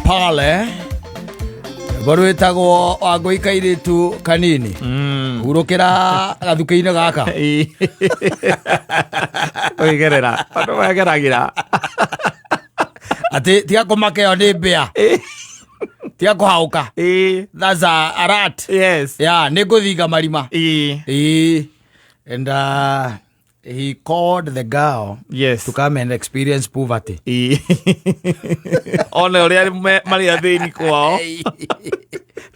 pale barwetagwo wangoikaire tu kanini urukira gathuke-ine gaka oigerera andu mageragira ati tiga kumakeo ni mbia tiga kuhauka that's a rat. Yes. Yeah, ninguthinga marima and he called the girl yes to come and experience poverty. One uria mari athini kwao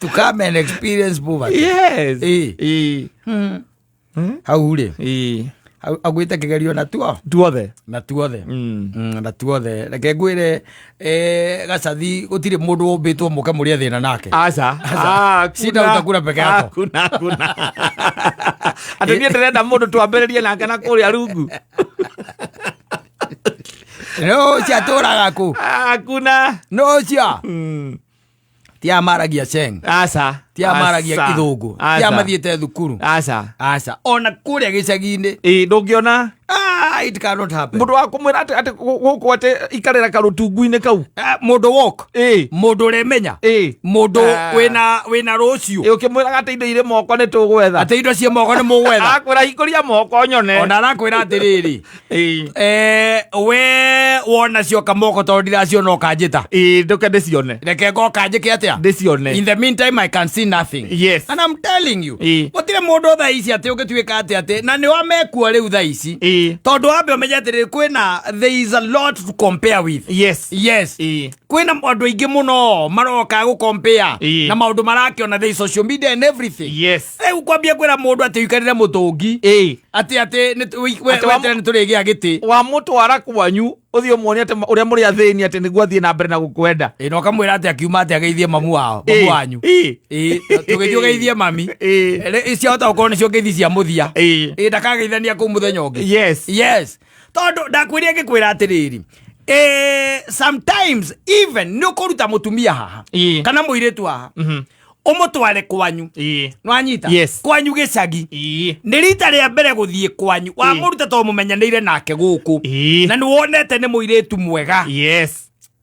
To come and experience poverty. yes Hau ri agwite kigerio na tuo tuothe na tuothe reke ngwire gacathi gutire mundu umbitwo muke muria thina nake aca sida utakura peke yako kuna ati nie ndirenda mundu twambiririe nake na kuria rungu no cia turaga ku kuna no cia tia maragia ceng aca tia maragia kithungu tia mathiete thukuru aca ona kuria gicagi-ini ndungiona it cannot happen. Mundu wa kumwira ati guku ati ikarira karutungu-ini kau mundu walk mundu uremenya mundu wina rucio ukimwira ati indo ire moko ni tugwetha ati indo cie moko ni mugwetha akwira hikuria moko nyone ona arakwira atiriri we wona cio kamoko tondu ndiraciona ukanjita nduke ndicione reke ngoka njike atia ndicione. In the meantime I can see nothing. Yes. And I'm telling you gutire mundu thaa ici ati ugituika ati na ni wamekua riu thaa ici tondu wambe umenye atiri kwina there is a lot to compare with. Yes kwina andu aingi muno maroka gu compare na maundu marakiona the social media and everything. Riu kwambia kwira mundu ati wikarire mutungi ati ni turigia giti wa mutwara kwanyu uthio muone ati uria muri athini ati niguo athie na mbere na gukwenda no kamwira ati akiuma ati ageithie mamu wanyu tugithio geithie mami icio hota ukorwo nicio ngeithi cia muthia ndakageithania kuu muthenya ungi. Yes tondu ndakwiria ngikwira atiriri sometimes even ni ukuruta mutumia haha kana muiritu haha umutware kwanyu nwanyita kwanyu gicagi ni rita ria mbere guthie kwanyu wa muruta to mumenyanire nake guku na ni wonete ni muiritu mwega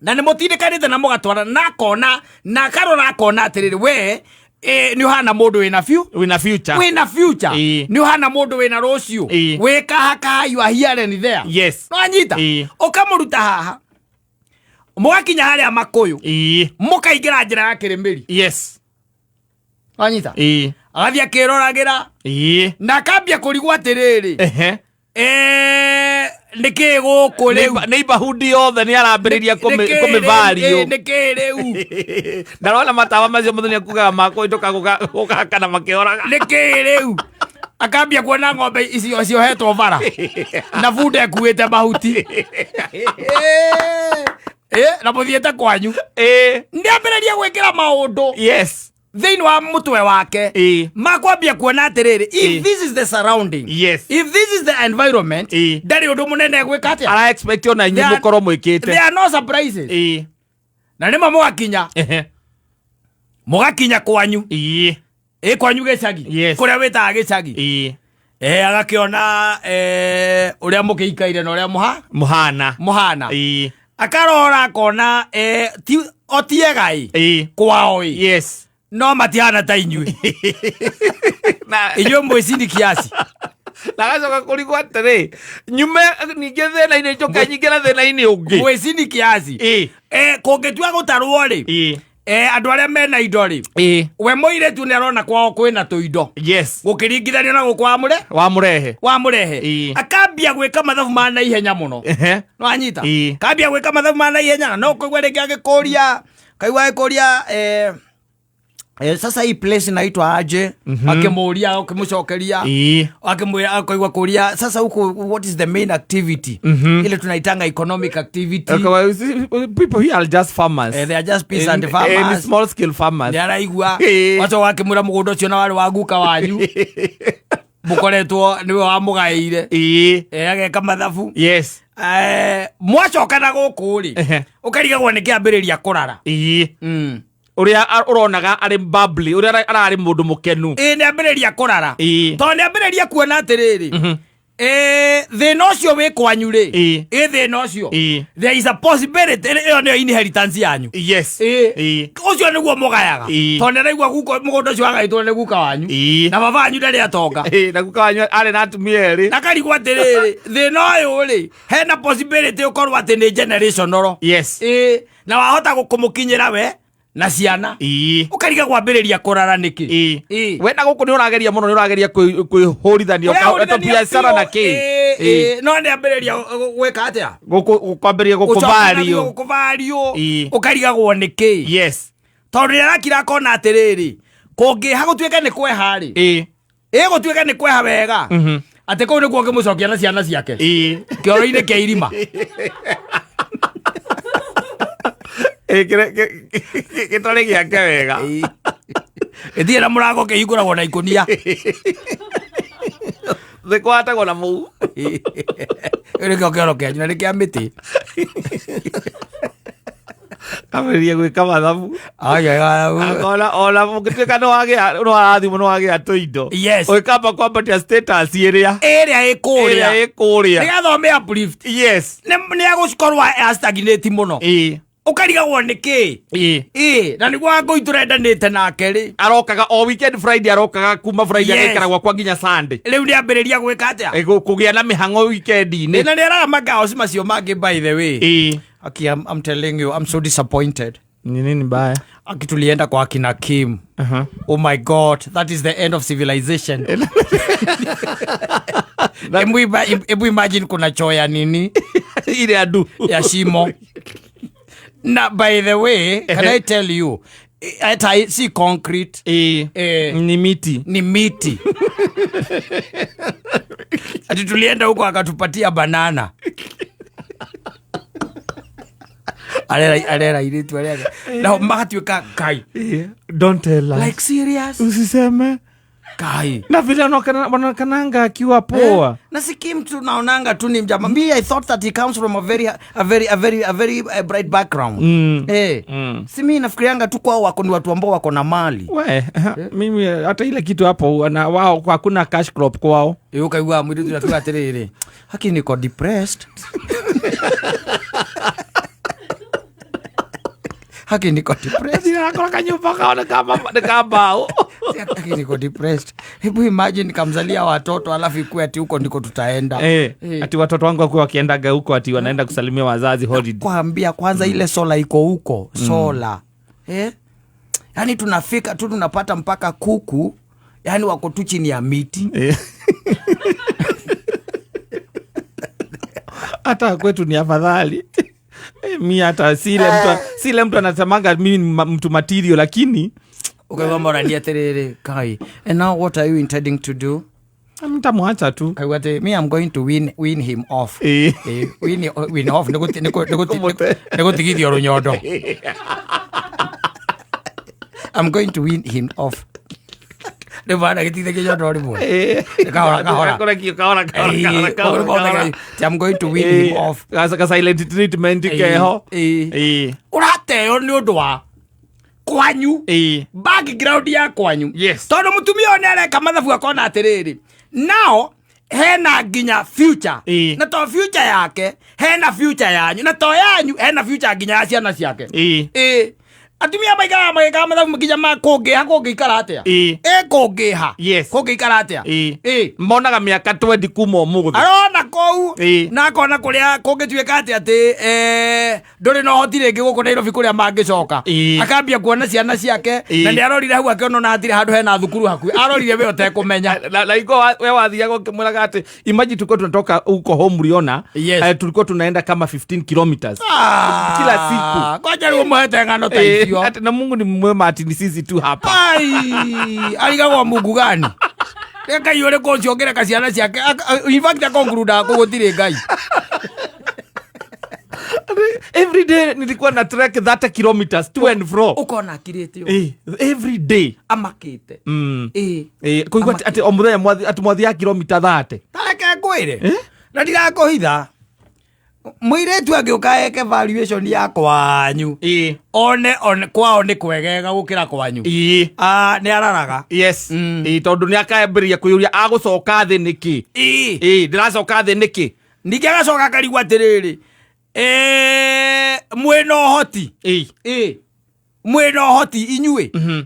na ni mutindikanite na mugatwara na kona na karora kona atiriri we ni hana mundu wina future ni hana mundu wina rucio we kahaka you are here and there nwanyita ukamuruta haha mugakinya haria makuyu mukaingira njira ya kirimiri anyita agathi akiroragira na kambia kurigwa atiriri niki guku riu neighborhood yothe ni arambiriria kumivario niki riu ndarona matawa macio muthenya kugaga mako ndoka gukakana makioraga niki riu akambia kuona ng'ombe icio ciohetwo bara na bunda ekuite mahuti na muthiete kwanyu ndiambiriria gwikira maundu thini wa mutwe wake makwambia kuona atiriri if this is the surrounding if this is the environment ndari undu munene gwika atia ara expect ona inyi mukoro mwikite there are no surprises na nima mugakinya kwanyu kwanyu gicagi kuria witaga gicagi agakiona uria mukiikaire na uria muhana akarora akona otiegai kwao no matihana ta inyui inyui mwicini kiasi nagacoka kurigwo atiri nyume ningi thina-ini njoka nyingire thina-ini ungi mwicini kiasi kungitua gutarwo ri andu aria mena indo ri we muiretu ni arona kwao kwina tuindo gukiringithania na gukwa wamurehe akambia gwika mathabu ma na ihenya muno no anyita kambia gwika mathabu ma na ihenya no kuigwa ringi agikuria sasa hii place inaitwa aje akimuria ukimucokeria akimwira akaigwa kuria sasa huko what is the main activity ile tunaitanga economic activity. People here are just farmers they are just peasant farmers and small scale farmers they araigwa wacho wakimura mugundo ucio na wari waguka wanyu mukoretwo niwe wamugaire ageka mathabu mwacokana guku ri ukarigagwo ni kiambiriria kurara uria uronaga ari bubbly uria arari mundu mukenu ni ambiriria kurara to ni ambiriria kuona atiriri thina ucio wi kwanyu ri thina ucio there is a possibility iyo ni inheritance yanyu ucio niguo mugayaga tondu naigua guko mugunda ucio agaitwo ni guka wanyu na baba wanyu ndari atonga na guka wanyu ari na atumia eri na karigwa atiriri thina uyu ri hena possibility ukorwo ati ni generational na wahota gukumukinyira we na ciana ukariga kwambiriria kurara niki we na guku ni urageria muno ni urageria kwihurithania ukato biashara na ki no ni ambiriria gwika atia kwambiria gukuvario ukarigagwo niki tondu rirakira kona atiriri kungiha gutwika ni kweha ri gutwika ni kweha wega ati kuu niguo ngimucokia na ciana ciake kioro-ini kia irima gitari giake wega ithie na murango kihinguragwo na ikunia thikwatagwo na muu nikio kioro kianyu na ni kia miti kameririe gwika mathabu ona mugituika ni warathimu ni wagia tuindo ugikamba kwambatia status iria ikuria nigathome uplift ni agukorwo stagnate muno ukarigagwo niki na niguo ngui turendanite nake ri arokaga o weekend Friday arokaga kuma Friday agekaragwa kwa nginya Sunday riu ni ambiriria gwika atia kugia na mihango weekend-ini na nira magaos macio mangi by the way okay, I'm telling you I'm so disappointed. Nini mbaya? Akitulienda kwa kina Kim. Oh my God, that is the end of civilization. Ebu imagine kuna choya nini ile adu ya shimo. Na by the way, can I tell you, I see concrete ni miti atitulienda huko akatupatia banana alera iritu alera na magatuika kai don't tell us like serious usiseme kai na vile wanakananga akiwa poa na siki mtu naonanga tu ni mjama me I thought that he comes from a very bright background si mimi nafikirianga tu kwao wako ni watu ambao wako na mali mimi hata ile kitu hapo na wao hakuna cash crop kwao ukaigua mwili tunatoka atiriri haki niko depressed haki niko depressed akora kanyumba kaona kama haki niko depressed. Hebu imagine kamzalia watoto alafu ikue ati huko ndiko tutaenda ati watoto wangu wako wakiendaga huko ati wanaenda kusalimia wazazi holiday kwambia kwanza ile sola iko huko sola yani tunafika tu tunapata mpaka kuku yani wako tu chini ya miti hata kwetu ni afadhali mi hata sile mtu anasemanga mimi mtu material lakini ukagamba unania terere kai and now what are you intending to do mtamwacha tu kaiwate me I'm going to win him off win off negotigithio runyondo I'm going to win him off de bana gitithe kinyondo rimwe kahora I'm going to win him off ka silent treatment keho urateo ni undu wa kwanyu background ya kwanyu tondu mutumia one areka mathabu akona atiriri now hena nginya future na to future yake hena future yanyu na to yanyu hena future nginya ya ciana ciake atumia baigara mageka mathabu mukija makungiha kungikara atia kungiha kungikara atia mbonaga miaka 20 kuma umuthi arona kou na kona kuria kungituika atia ati nduri no hoti ringi guku Nairobi kuria mangicoka akambia kuona ciana ciake na ni arorire hau akiona na atire handu hena thukuru haku arorire we utekumenya na iko we wathiaga ukimwiraga ati imagine tulikuwa tunatoka huko home Riona tulikuwa tunaenda kama 15 kilometers kila siku kwaje ruo muhete ngano taifio ati na Mungu ni mwema ati ni sisi tu hapa aligawa Mungu gani Eka yore ko ciongera kaciana ciake in fact akonkruda kugutire ngai every day nilikuwa na trek 30 kilometers to and fro ukona akirite yo every day amakite kuigwa ati omuthenya mwathi ya kilomita 30 tareke kwire na ndigakuhitha Muiretu angĩũka eke valuation ya kwanyu one kwao nĩ kwegega gũkĩra kwanyu nĩ araraga. Yes. Tondũ nĩ akambĩrĩria kwĩyũria agũcoka thĩ nĩkĩ. Ndĩracoka thĩ nĩkĩ. Ningĩ agacoka akarigwo atĩrĩrĩ mwĩna ũhoti mwĩna ũhoti inyuĩ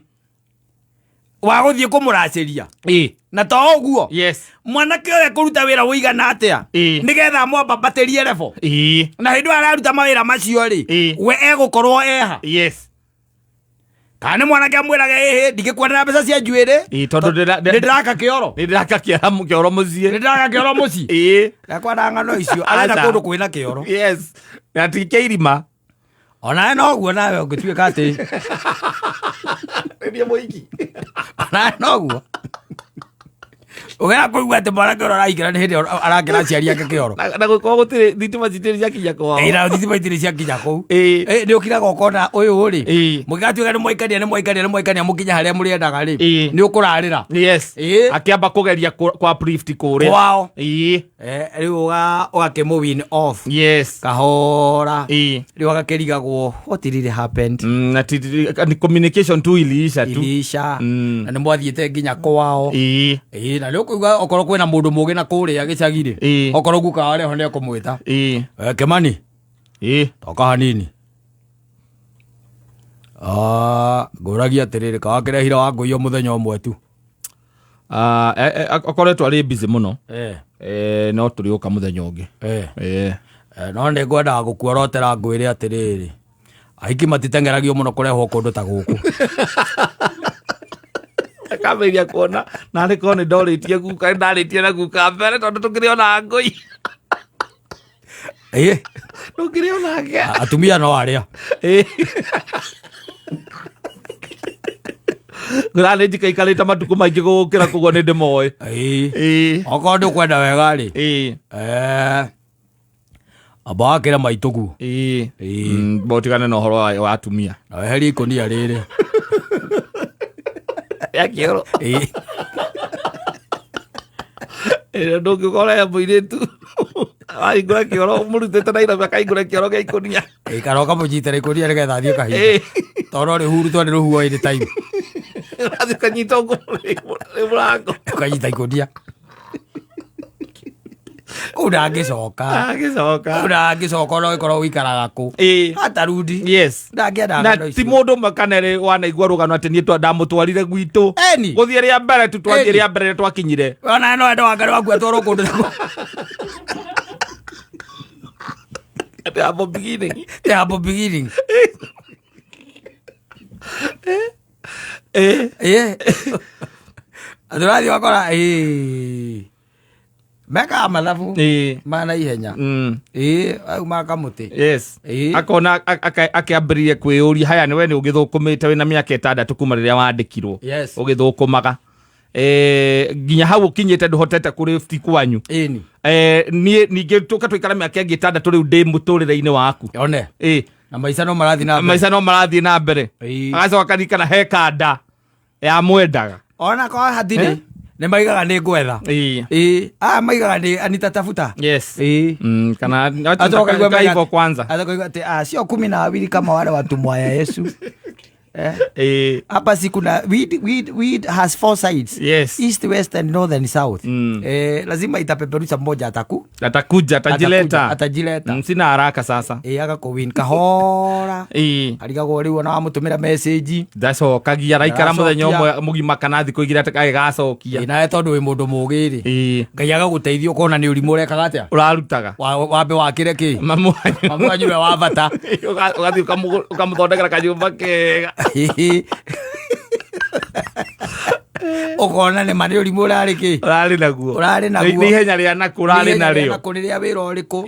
wa gũthiĩ kũmũracĩria na to ũguo mwanake ũyũ kũruta wĩra ũigana atĩa nĩgetha mwambatĩrie level na hĩndĩ araruta mawĩra macio rĩ we egũkorwo eha. Kana mwanake amwĩraga ndingĩkuonera mbeca cia njuĩrĩ tondũ ndĩraka kĩoro mũciĩ ndakwenda ng'ano icio arenda kũndũ kwĩna kĩoro na tikĩ irima onawe noguo nawe ũngĩtuĩka atĩ onawe noguo ũgera kũigua atĩ mwanake ũrĩa araingĩra nĩ hĩndĩ arakĩra aciari ake kĩoro na gũkorwo gũtirĩ thitima citirĩ ciakinya kwao na thitima itirĩ ciakinya kũu nĩ ũkiraga ũkona ũyũ rĩ mũngĩgatuĩka nĩ mwaikania mũkinya harĩa mũrĩendaga rĩ nĩ ũkũrarĩra akĩamba kũgeria kwa uplift kũrĩa kwao rĩu ũgakĩmũ win off kahora rĩu agakĩrigagwo what really happened na communication tu iliisha na nĩ mwathiĩte nginya kwao na rĩu kũigua okorwo kwĩna mũndũ mũgĩ na kũrĩa gĩcagi-rĩ okorwo gukawa rĩho nĩ ekũmwĩta Kĩmani toka hanini ngũragia atĩrĩrĩ kawa kĩrehire Wangũi mũthenya ũmwe tu akoretwo arĩ busy mũno no tũrĩũka mũthenya ũngĩ no nĩ ngwendaga gũkuorotera ngwĩre atĩrĩrĩ ahiki matitengeragio mũno kũrehwo kũndũ ta gũkũ akameria kuona na nĩ korwo nĩ ndorĩtie guka ndarĩtie na guka mbere tondũ tũkĩrĩ ona Ngũi tũkĩrĩ onake atumia no arĩa ngũranĩ njikaikarĩte matukũ maingĩ gũgũkĩra kũguo nĩ ndĩmoĩ okorwo ndũkwenda wega-rĩ amba wakĩre maitũgu botigane na ũhoro wa atumia na weherie ikũnia rĩrĩ ya kĩoro ndũngĩkorwo ya mũirĩtu ahingũra kĩoro mũrutĩte Nairobi akahingũra kĩoro gĩa ikũnia kana ũkamũnyitĩra ikũnia nĩgetha athiĩ kahinda tondũ rĩhurutwo nĩ rũhuho ĩrĩ time ũrathiĩ ũkanyita mũrango ũkanyita ikũnia kũu ndangĩcoka no gĩkorwo wĩikaraga kũ hatarundi na ti mũndũ makanere wanaigua rũgano atĩ niĩ ndamũtwarire gwitũ gũthiĩ rĩa mbere tu twathiĩ rĩa mbere twakinyire ona no enda Wangari waku atwarwo kũndũ humble beginning atũrathiĩ wakora mekaga mathabu mana ihenya au makamũtĩ akona akĩambĩrĩria kwĩyũria haya nĩwe nĩ ũgĩthũkũmĩte wĩna mĩaka 6 kuma rĩrĩa wandĩkirwo ũgĩthũkũmaga nginya hau ũkinyĩte ndũhotete kũrĩfti kwanyu niĩ ningĩ tũka tũikara mĩaka ĩngĩ 6 rĩu ndĩ mũtũrĩre-inĩ waku na maica no marathiĩ na mbere agacoka akarikana he kanda ya mwendaga ona kwa hatirĩ nĩ maigaga nĩ ngwetha maigaga nĩ Anita Tafuta kana atoka hivyo kwanza atoka sio 12 kama wale watumwa ya Yesu hapa si kuna weed has 4 sides east, west and north and south lazima itapeperusa mmoja atakuja atajileta sina haraka sasa agakowin kahora arigagwo rĩu ona wamũtũmĩra message ndacokagia raikara mũthenya ũmwe mũgima kana thikũ igĩrĩ atagacokia nawe tondũ wĩ mũndũ mũgĩ-rĩ Ngai agagũteithia ũkona nĩ ũrimũ ũrekaga atĩa ũrarutaga wambe wakĩre kĩ mamu wanyu we wa bata ũgathiĩ ũkamũthondekera kanyũmba kega ũkona nĩ manĩ ũrimũ ũrarĩ kĩ ũrarĩ naguo ihenya rĩa naku ũrarĩ narĩo rĩrĩa wĩra ũrĩkũ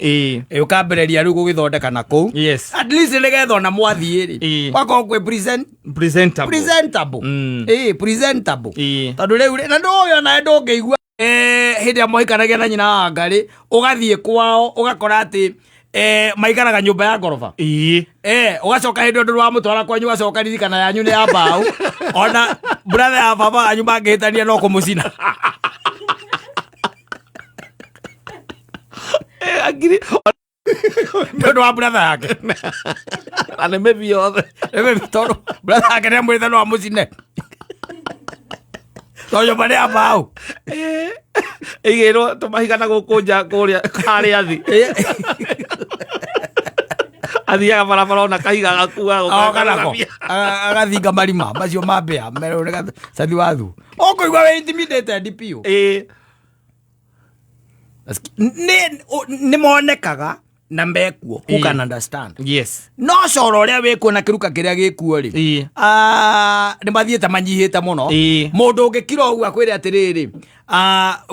ũkambĩrĩria rĩu gũgĩthondeka nakũu at least nĩgetha ona mwathiĩ-rĩ wakorwo kwĩ presentable tondũ rĩu na ndũĩ nawe ndũngĩigua hĩndĩ ĩrĩa mohikanagia na nyina wa Wangari ũgathiĩ kwao ũgakora atĩ maikaraga nyũmba ya ngoroba ũgacoka hĩndĩ ũndũ wa mũtwara kwanyu ũgacoka ririkana yanyu nĩ ya mbaũ ona brother ya baba anyu mangĩhĩtania no kũmũcina Ndio wa brother yake. Ane maybe yothe. Toro brother yake ndio mwitha no mucine. Toyo bale abao. Igero tumahigana gukunja kuria kari athi. Athiaga barabara ona kahiga gakua kanako agathinga marima macio mambea merorega sathi wathu okoigua we intimidated pio ni monekaga na mbekuo who can understand. Yes. No coro ria wikuo na kiruka kiria gikuo ri ni mathiete manyihite muno mundu ungikira oguo akwire atiriri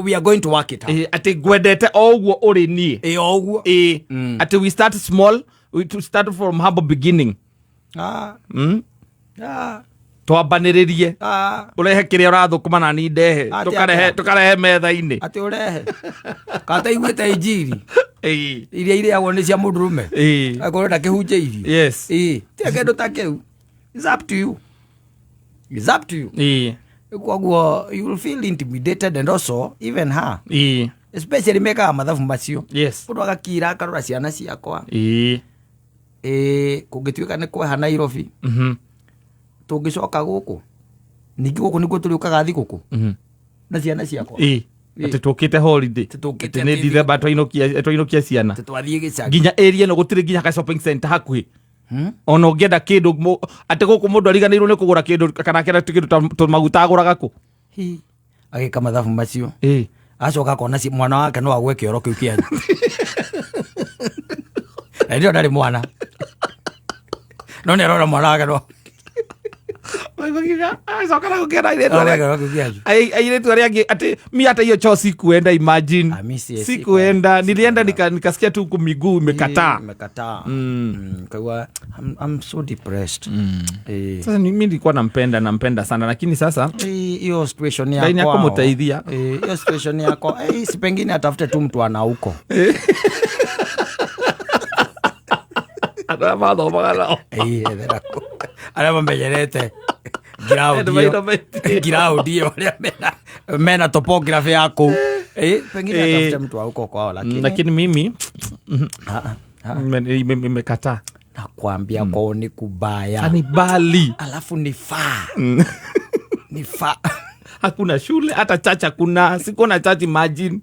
we are going to work it out ati gwendete oguo uri nie oguo ati we start small. We to start from humble beginning. Twambaniririe urehe kiria urathukuma na ni ndehe tukarehe metha-ini ati urehe kata igwete injiri iria iriagwo ni cia mundurume akorwo ndakihunjĩirio. Yes. Tia kĩndũ ta kĩu. It's up to you. It's up to you. Koguo you will feel intimidated and also even her. Especially mekaga mathabu macio. Yes. Mũndũ agakira akarora ciana ciakwa. Kũngĩtuĩka nĩ kweha Nairobi. Tũngĩcoka gũkũ. Ningĩ gũkũ nĩguo tũrĩũkaga thigũkũ. Na ciana ciakwa. Ati tukite holiday. Ati ni December twainokia ciana. Twathiĩ gĩcagi. Nginya area no gũtirĩ nginya ka shopping center hakuhĩ. Ona ũngĩenda kĩndũ ati gũkũ mũndũ ariganĩirwo nĩ kũgũra kĩndũ kana kĩndũ kĩndũ maguta agũraga kũ. Agĩka mathabu macio. Acoka akona mwana wake no agwe kĩoro kĩu kĩanyu. Na ndio ndarĩ mwana. No nĩ arora mwana wake no. Acoka na gũkĩenda airĩtu arĩa angĩ ati mi hata hiyo choo sikuenda imagine. Sikuenda, nilienda nikasikia tu miguu imekataa. Kwa I'm so depressed. Sasa mimi nilikuwa nampenda sana lakini sasa hiyo situation yako. Ndio kumtaidhia. Hiyo situation yako si pengine atafute tu mtu ana huko. Ada madho magala. Ana mbejerete. Giraudio mena topography yako. Pengine atafute mtu huko kwao lakini mimi nimekataa. Nakwambia kwao ni kubaya. Ni bali. Alafu ni faa. Ni faa. Hakuna shule hata church hakuna. Sikuona church imagine.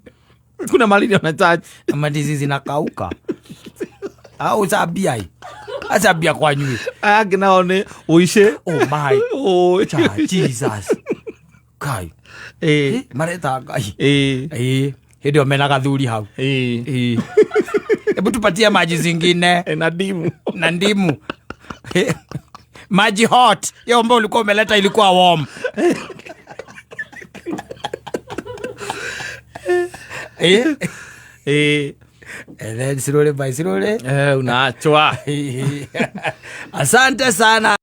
Kuna mali na church. Ama disease inakauka. Au sabia. Asabia kwa nyui. Agnaone uishe. Oh my. Oh Jesus. Kai. Mareta kai. Hedio mena gathuri hau. Hebu tupatie maji zingine. Na ndimu. Maji hot. Hiyo ambayo ulikuwa umeleta ilikuwa warm. And then slowly by slowly. Unaachwa. Asante sana.